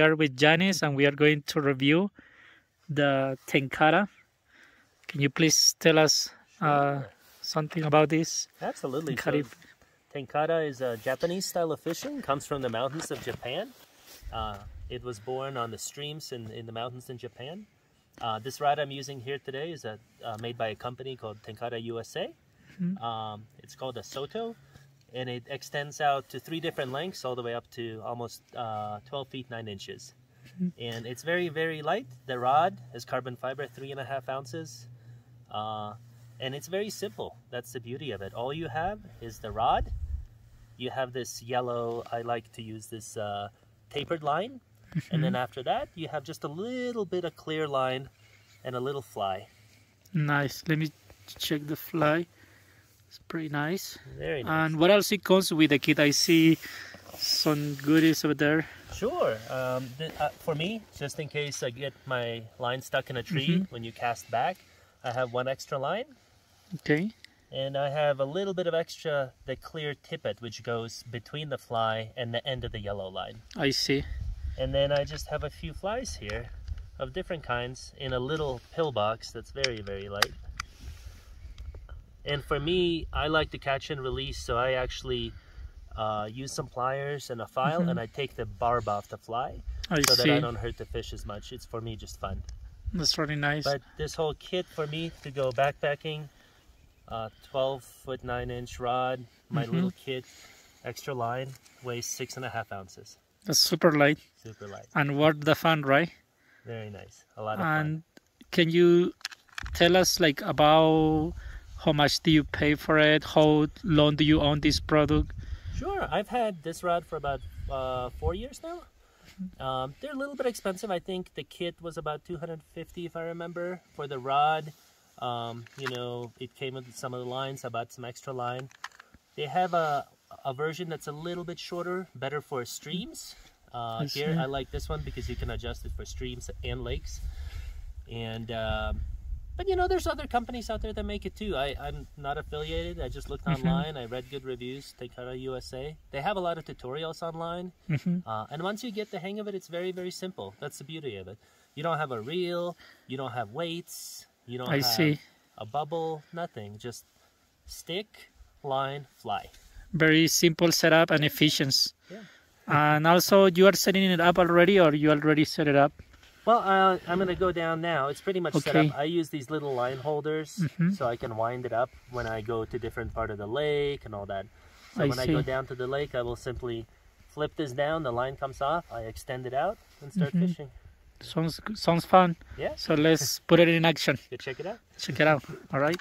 are with Janice and we are going to review the Tenkara. Can you please tell us something about this? Absolutely. So, Tenkara is a Japanese style of fishing, comes from the mountains of Japan. It was born on the streams in the mountains in Japan. This rod I'm using here today is made by a company called Tenkara USA. It's called a Soto, and it extends out to 3 different lengths, all the way up to almost 12 feet 9 inches. And it's very, very light. The rod is carbon fiber, 3.5 ounces. And it's very simple. That's the beauty of it. All you have is the rod. You have this yellow, I like to use this tapered line. And then after that, you have just a little bit of clear line and a little fly. Nice. Let me check the fly. It's pretty nice. Very nice. And what else it comes with the kit? I see some goodies over there. Sure. For me, just in case I get my line stuck in a tree when you cast back, I have 1 extra line. Okay. And I have a little bit of extra, the clear tippet, which goes between the fly and the end of the yellow line. I see. And then I just have a few flies here of different kinds in a little pill box that's very, very light. And for me, I like to catch and release, so I actually use some pliers and a file, and I take the barb off the fly so that I don't hurt the fish as much. It's for me just fun. That's really nice. But this whole kit for me to go backpacking, 12 foot 9 inch rod, my little kit, extra line, weighs 6.5 ounces. That's super light. Super light. And worth the fun, right? Very nice. A lot of and fun. Can you tell us like about how much do you pay for it? How long do you own this product? Sure. I've had this rod for about 4 years now. They're a little bit expensive. I think the kit was about $250 if I remember for the rod. You know, it came with some of the lines. I bought some extra line. They have a version that's a little bit shorter, better for streams. Here I like this one because you can adjust it for streams and lakes. And but you know, there's other companies out there that make it too. I'm not affiliated. I just looked online. I read good reviews. Tenkara USA. They have a lot of tutorials online. And once you get the hang of it, it's very, very simple. That's the beauty of it. You don't have a reel. You don't have weights. You don't have a bubble. Nothing. Just stick, line, fly. Very simple setup and efficient. Yeah. And also, you are setting it up already, or you already set it up? Well, I'm going to go down now. It's pretty much set up. I use these little line holders so I can wind it up when I go to different part of the lake and all that. So when I go down to the lake, I will simply flip this down. The line comes off. I extend it out and start fishing. Sounds fun. Yeah. So let's put it in action. You check it out. Check it out. All right.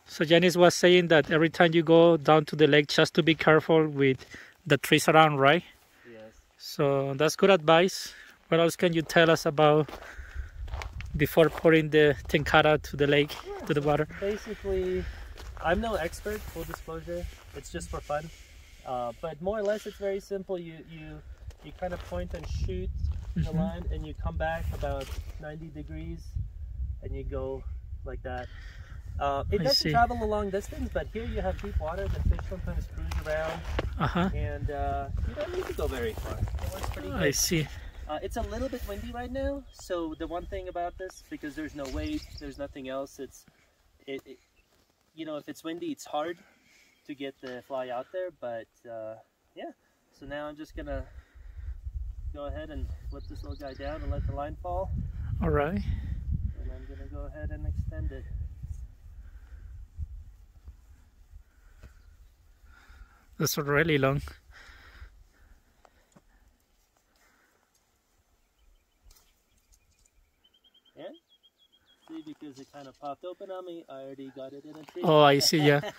So Janice was saying that every time you go down to the lake, just to be careful with the trees around, right? Yes. So that's good advice. What else can you tell us about before pouring the Tenkara to the lake, to the water? Basically, I'm no expert, full disclosure. It's just for fun. But more or less, it's very simple. You kind of point and shoot the line, and you come back about 90 degrees, and you go like that. It doesn't travel a long distance, but here you have deep water. The fish sometimes cruise around, and you don't need to go very far. It works pretty good. I see. It's a little bit windy right now, so the one thing about this, because there's no weight, there's nothing else, you know, if it's windy, it's hard to get the fly out there, but yeah. So now I'm just gonna go ahead and flip this little guy down and let the line fall. All right. And I'm gonna go ahead and extend it. That's really long. See, because it kind of popped open on me, I already got it in a tree. Oh, I see, yeah.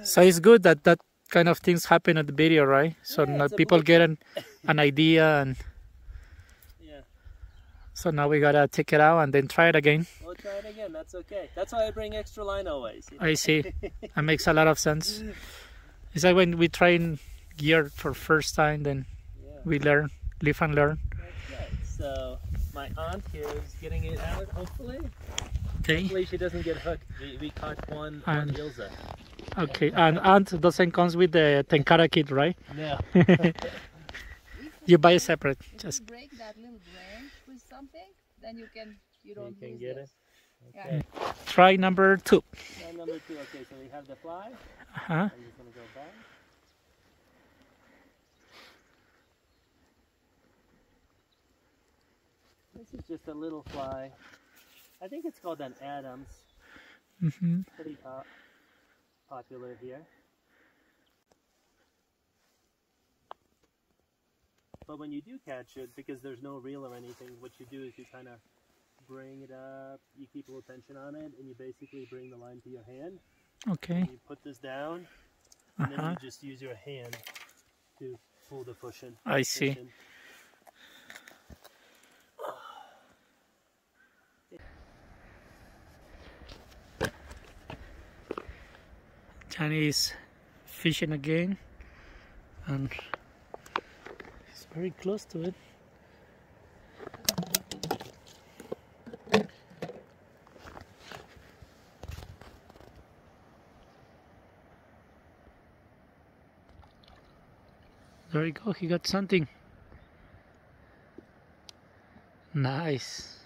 So it's good that that kind of things happen at the video, right? So now people get an idea, and so now we gotta take it out and then try it again. We'll try it again, that's okay. That's why I bring extra line always. You know? I see. That makes a lot of sense. It's like when we try gear for first time, then we learn, live and learn. That's right. So my aunt here is getting it out, hopefully. Okay. Hopefully she doesn't get hooked. We caught one on Ilza. Okay, and aunt doesn't comes with the Tenkara kit, right? No. You buy it separate. If Just you break that little branch with something, then you don't can lose get this. it. Yeah. Okay. try number 2. Now number 2. Okay, so we have the fly. Uh-huh. I'm just gonna go back. This is just a little fly. I think it's called an Adams. Mm-hmm. Pretty popular here. But when you do catch it, because there's no reel or anything, what you do is you kind of bring it up, you keep a little tension on it, and you basically bring the line to your hand. Okay. And you put this down, and then Uh-huh. you just use your hand to pull the fish in. I see. Johnny is fishing again, and he's very close to it. There you go, he got something. Nice.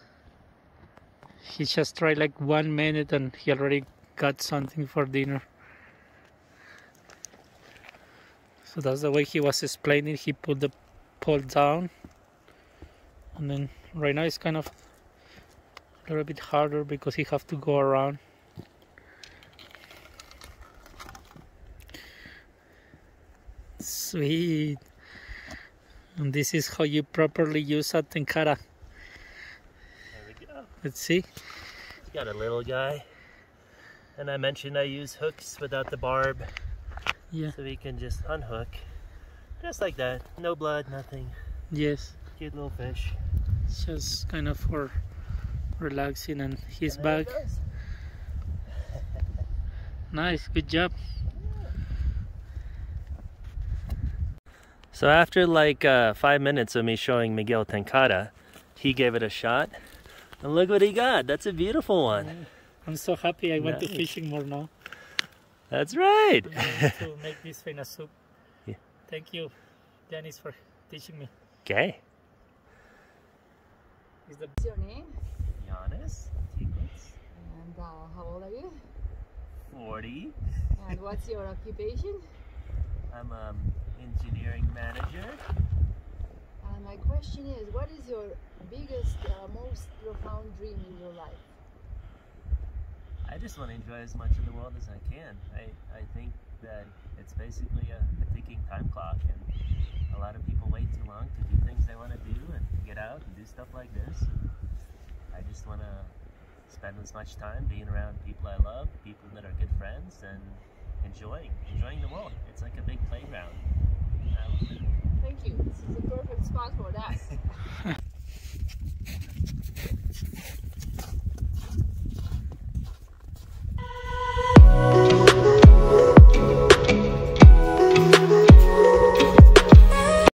He just tried like 1 minute and he already got something for dinner. So that's the way he was explaining. He put the pole down, and then right now it's kind of a little bit harder because he have to go around. Sweet. And this is how you properly use a Tenkara. There we go. Let's see. It's got a little guy. And I mentioned I use hooks without the barb. Yeah. So we can just unhook. Just like that. No blood, nothing. Yes. Cute little fish. It's just kind of for relaxing, and he's And there it back. goes. Nice, good job. So after like 5 minutes of me showing Miguel Tenkara, he gave it a shot. And look what he got. That's a beautiful one. I'm so happy I went to Nice. fishing more now. That's right. To make this fina soup. Yeah. Thank you, Janice, for teaching me. Okay. Is the What's your name? Giannis. Tiglitz. And how old are you? 40. And what's your occupation? I'm engineering manager. And my question is, what is your biggest, most profound dream in your life? I just want to enjoy as much of the world as I can. I think that it's basically a ticking time clock, and a lot of people wait too long to do things they want to do and get out and do stuff like this. And I just want to spend as much time being around people I love, people that are good friends, and enjoying the world. It's like a big playground. Thank you. This is a perfect spot for that.